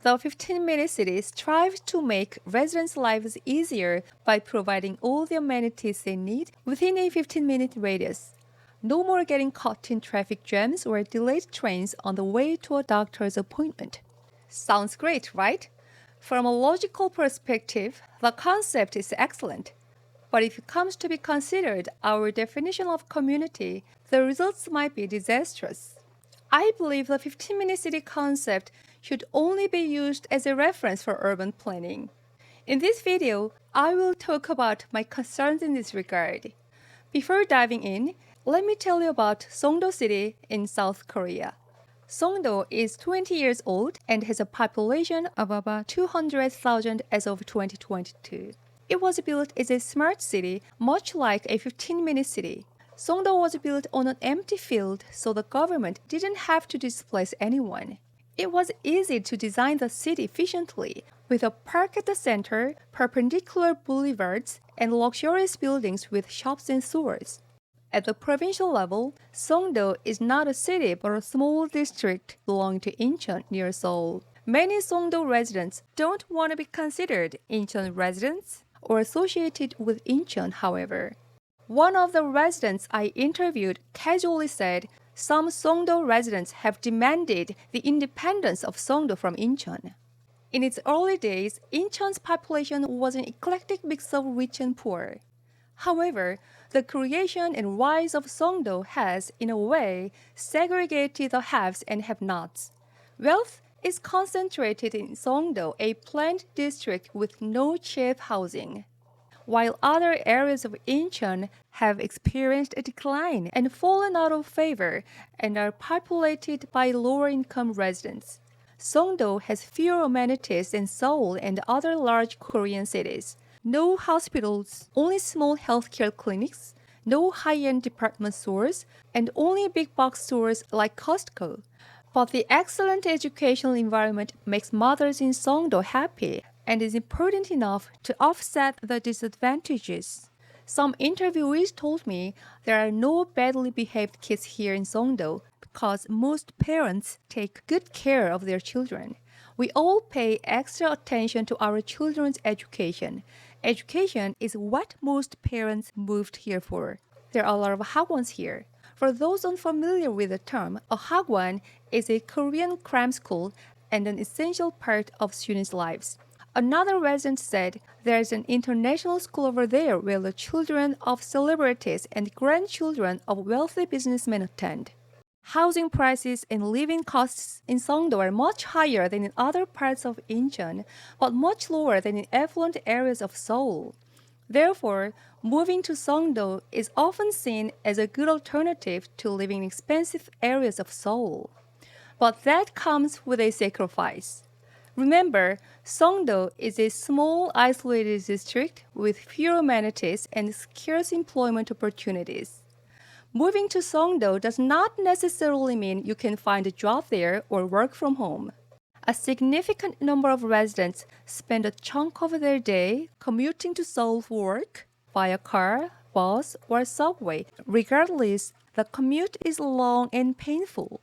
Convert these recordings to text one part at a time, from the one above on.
The 15-minute city strives to make residents' lives easier by providing all the amenities they need within a 15-minute radius. No more getting caught in traffic jams or delayed trains on the way to a doctor's appointment. Sounds great, right? From a logical perspective, the concept is excellent. But if it comes to be considered our definition of community, the results might be disastrous. I believe the 15-minute city concept should only be used as a reference for urban planning. In this video, I will talk about my concerns in this regard. Before diving in, let me tell you about Songdo City in South Korea. Songdo is 20 years old and has a population of about 200,000 as of 2022. It was built as a smart city, much like a 15-minute city. Songdo was built on an empty field, so the government didn't have to displace anyone. It was easy to design the city efficiently, with a park at the center, perpendicular boulevards, and luxurious buildings with shops and stores. At the provincial level, Songdo is not a city but a small district belonging to Incheon near Seoul. Many Songdo residents don't want to be considered Incheon residents or associated with Incheon, however. One of the residents I interviewed casually said some Songdo residents have demanded the independence of Songdo from Incheon. In its early days, Incheon's population was an eclectic mix of rich and poor. However, the creation and rise of Songdo has, in a way, segregated the haves and have-nots. Wealth is concentrated in Songdo, a planned district with no cheap housing, while other areas of Incheon have experienced a decline and fallen out of favor and are populated by lower-income residents. Songdo has fewer amenities than Seoul and other large Korean cities. No hospitals, only small healthcare clinics, no high-end department stores, and only big box stores like Costco. But the excellent educational environment makes mothers in Songdo happy and is important enough to offset the disadvantages. Some interviewees told me there are no badly behaved kids here in Songdo because most parents take good care of their children. We all pay extra attention to our children's education. Education is what most parents moved here for. There are a lot of hagwons here. For those unfamiliar with the term, a hagwon is a Korean cram school and an essential part of students' lives. Another resident said there's an international school over there where the children of celebrities and grandchildren of wealthy businessmen attend. Housing prices and living costs in Songdo are much higher than in other parts of Incheon, but much lower than in affluent areas of Seoul. Therefore, moving to Songdo is often seen as a good alternative to living in expensive areas of Seoul. But that comes with a sacrifice. Remember, Songdo is a small, isolated district with few amenities and scarce employment opportunities. Moving to Songdo does not necessarily mean you can find a job there or work from home. A significant number of residents spend a chunk of their day commuting to Seoul for work via car, bus, or subway. Regardless, the commute is long and painful.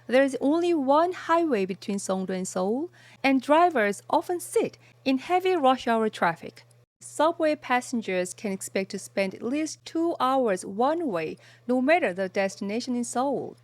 There is only one highway between Songdo and Seoul, and drivers often sit in heavy rush hour traffic. Subway passengers can expect to spend at least 2 hours one way, no matter the destination in Seoul.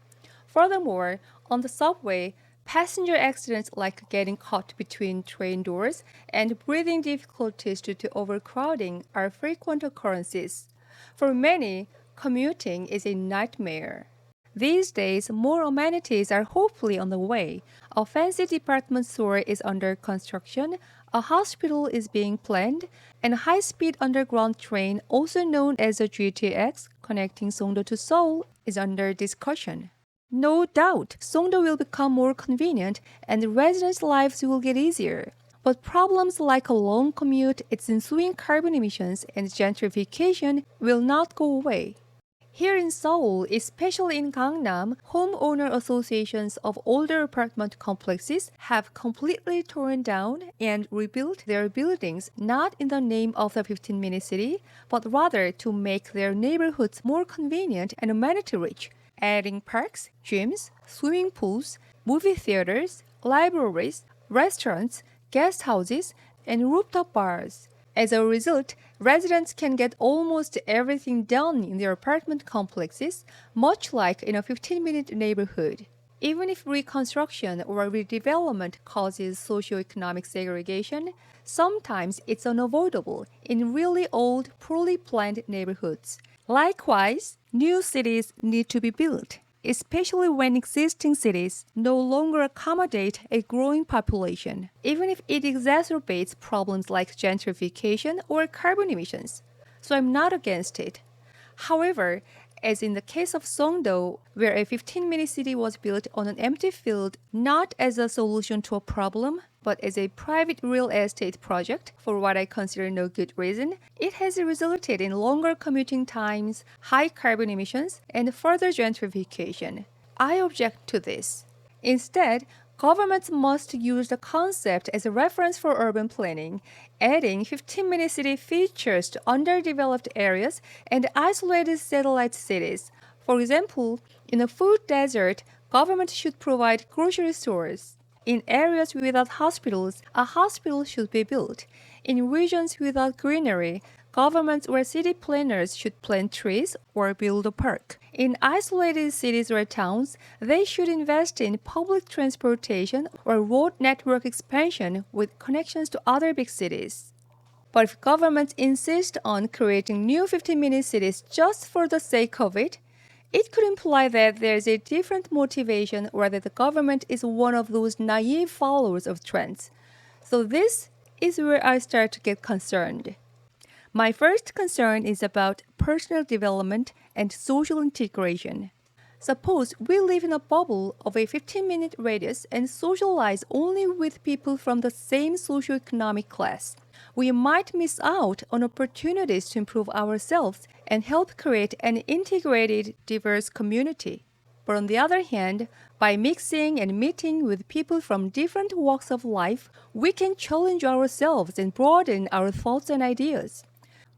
Furthermore, on the subway, passenger accidents like getting caught between train doors and breathing difficulties due to overcrowding are frequent occurrences. For many, commuting is a nightmare. These days, more amenities are hopefully on the way. A fancy department store is under construction, a hospital is being planned, and a high-speed underground train, also known as the GTX, connecting Songdo to Seoul, is under discussion. No doubt, Songdo will become more convenient and residents' lives will get easier. But problems like a long commute, its ensuing carbon emissions, and gentrification will not go away. Here in Seoul, especially in Gangnam, homeowner associations of older apartment complexes have completely torn down and rebuilt their buildings not in the name of the 15-minute city, but rather to make their neighborhoods more convenient and amenity-rich, adding parks, gyms, swimming pools, movie theaters, libraries, restaurants, guest houses, and rooftop bars. As a result, residents can get almost everything done in their apartment complexes, much like in a 15-minute neighborhood. Even if reconstruction or redevelopment causes socioeconomic segregation, sometimes it's unavoidable in really old, poorly planned neighborhoods. Likewise, new cities need to be built, especially when existing cities no longer accommodate a growing population, even if it exacerbates problems like gentrification or carbon emissions. So I'm not against it. However, as in the case of Songdo, where a 15-minute city was built on an empty field not as a solution to a problem, but as a private real estate project for what I consider no good reason, it has resulted in longer commuting times, high carbon emissions, and further gentrification. I object to this. Instead, governments must use the concept as a reference for urban planning, adding 15-minute city features to underdeveloped areas and isolated satellite cities. For example, in a food desert, government should provide grocery stores. In areas without hospitals, a hospital should be built. In regions without greenery, governments or city planners should plant trees or build a park. In isolated cities or towns, they should invest in public transportation or road network expansion with connections to other big cities. But if governments insist on creating new 15-minute cities just for the sake of it could imply that there's a different motivation or that the government is one of those naive followers of trends. So this is where I start to get concerned. My first concern is about personal development and social integration. Suppose we live in a bubble of a 15-minute radius and socialize only with people from the same socioeconomic class. We might miss out on opportunities to improve ourselves and help create an integrated, diverse community. But on the other hand, by mixing and meeting with people from different walks of life, we can challenge ourselves and broaden our thoughts and ideas.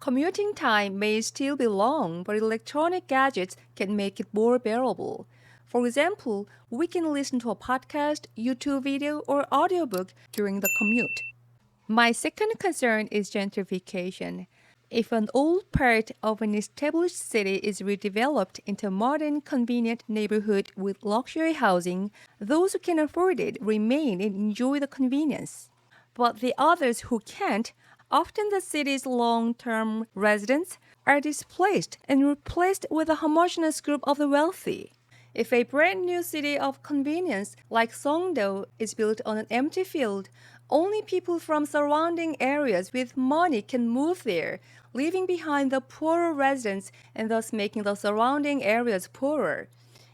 Commuting time may still be long, but electronic gadgets can make it more bearable. For example, we can listen to a podcast, YouTube video, or audiobook during the commute. My second concern is gentrification. If an old part of an established city is redeveloped into a modern, convenient neighborhood with luxury housing, those who can afford it remain and enjoy the convenience. But the others who can't, often the city's long-term residents, are displaced and replaced with a homogeneous group of the wealthy. If a brand new city of convenience like Songdo is built on an empty field, only people from surrounding areas with money can move there, leaving behind the poorer residents and thus making the surrounding areas poorer.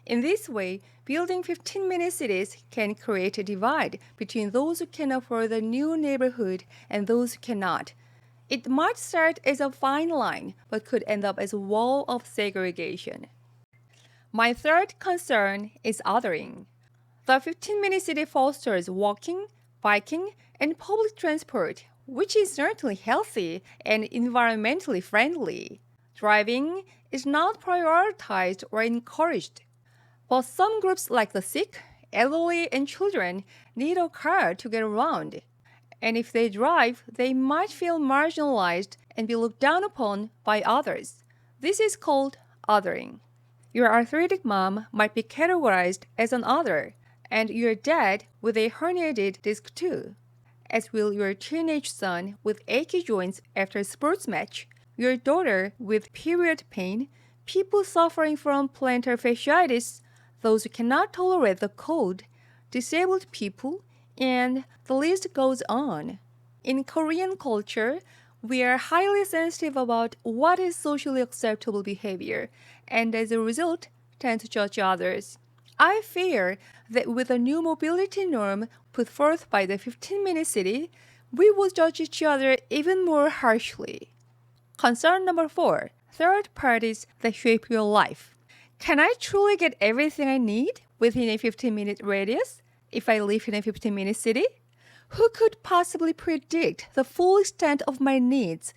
In this way, building 15-minute cities can create a divide between those who can afford the new neighborhood and those who cannot. It might start as a fine line, but could end up as a wall of segregation. My third concern is othering. The 15-minute city fosters walking, biking, and public transport, which is certainly healthy and environmentally friendly. Driving is not prioritized or encouraged. But some groups like the sick, elderly, and children need a car to get around. And if they drive, they might feel marginalized and be looked down upon by others. This is called othering. Your arthritic mom might be categorized as an other, and your dad with a herniated disc too, as will your teenage son with achy joints after a sports match, your daughter with period pain, people suffering from plantar fasciitis, those who cannot tolerate the cold, disabled people, and the list goes on. In Korean culture, we are highly sensitive about what is socially acceptable behavior, and as a result, tend to judge others. I fear that with a new mobility norm put forth by the 15-minute city, we will judge each other even more harshly. Concern number 4, third parties that shape your life. Can I truly get everything I need within a 15-minute radius if I live in a 15-minute city? Who could possibly predict the full extent of my needs?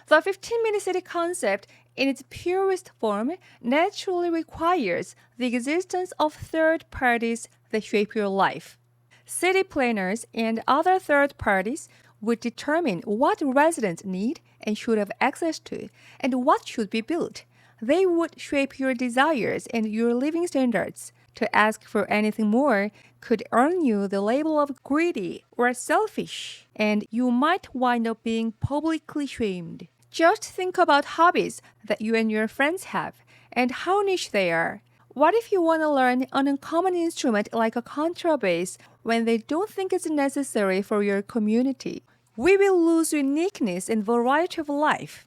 The 15-minute city concept, in its purest form, naturally requires the existence of third parties that shape your life. City planners and other third parties would determine what residents need and should have access to, and what should be built. They would shape your desires and your living standards. To ask for anything more could earn you the label of greedy or selfish, and you might wind up being publicly shamed. Just think about hobbies that you and your friends have and how niche they are. What if you want to learn an uncommon instrument like a contrabass when they don't think it's necessary for your community? We will lose uniqueness and variety of life.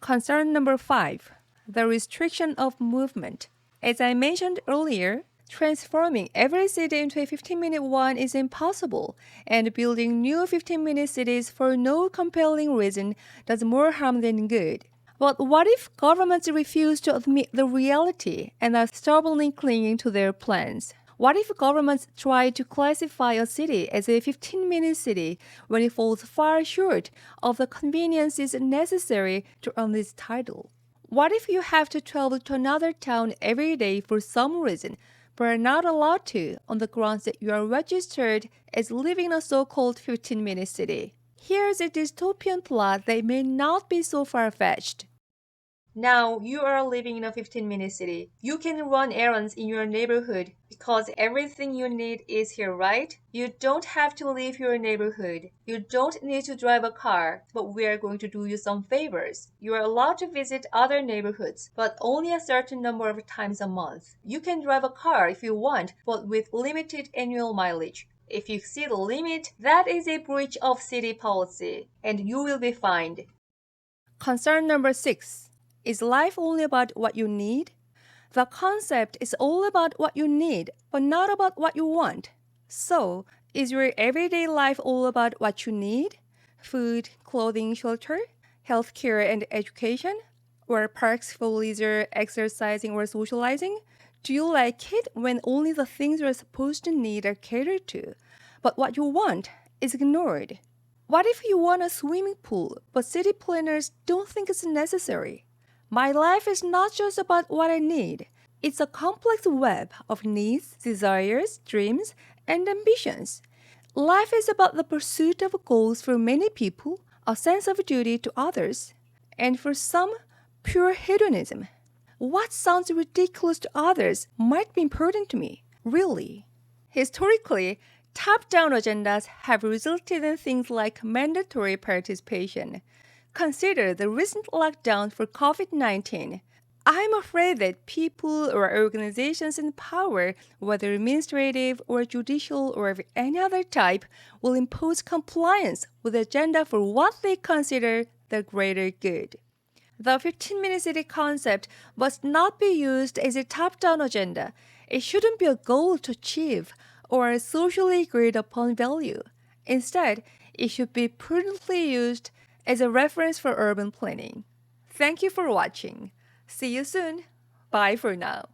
Concern number 5, the restriction of movement. As I mentioned earlier, transforming every city into a 15-minute one is impossible, and building new 15-minute cities for no compelling reason does more harm than good. But what if governments refuse to admit the reality and are stubbornly clinging to their plans? What if governments try to classify a city as a 15-minute city when it falls far short of the conveniences necessary to earn this title? What if you have to travel to another town every day for some reason, but are not allowed to on the grounds that you are registered as living in a so-called 15-minute city? Here's a dystopian plot that may not be so far-fetched. Now you are living in a 15-minute city. You can run errands in your neighborhood because everything you need is here, right? You don't have to leave your neighborhood. You don't need to drive a car, but we are going to do you some favors. You are allowed to visit other neighborhoods, but only a certain number of times a month. You can drive a car if you want, but with limited annual mileage. If you exceed the limit, that is a breach of city policy, and you will be fined. Concern number 6. Is life only about what you need? The concept is all about what you need, but not about what you want. So, is your everyday life all about what you need? Food, clothing, shelter, healthcare and education? Or parks for leisure, exercising or socializing? Do you like it when only the things you're supposed to need are catered to, but what you want is ignored? What if you want a swimming pool, but city planners don't think it's necessary? My life is not just about what I need. It's a complex web of needs, desires, dreams, and ambitions. Life is about the pursuit of goals for many people, a sense of duty to others, and for some, pure hedonism. What sounds ridiculous to others might be important to me, really. Historically, top-down agendas have resulted in things like mandatory participation. Consider the recent lockdown for COVID-19. I'm afraid that people or organizations in power, whether administrative or judicial or of any other type, will impose compliance with the agenda for what they consider the greater good. The 15-minute city concept must not be used as a top-down agenda. It shouldn't be a goal to achieve or a socially agreed upon value. Instead, it should be prudently used as a reference for urban planning. Thank you for watching. See you soon. Bye for now.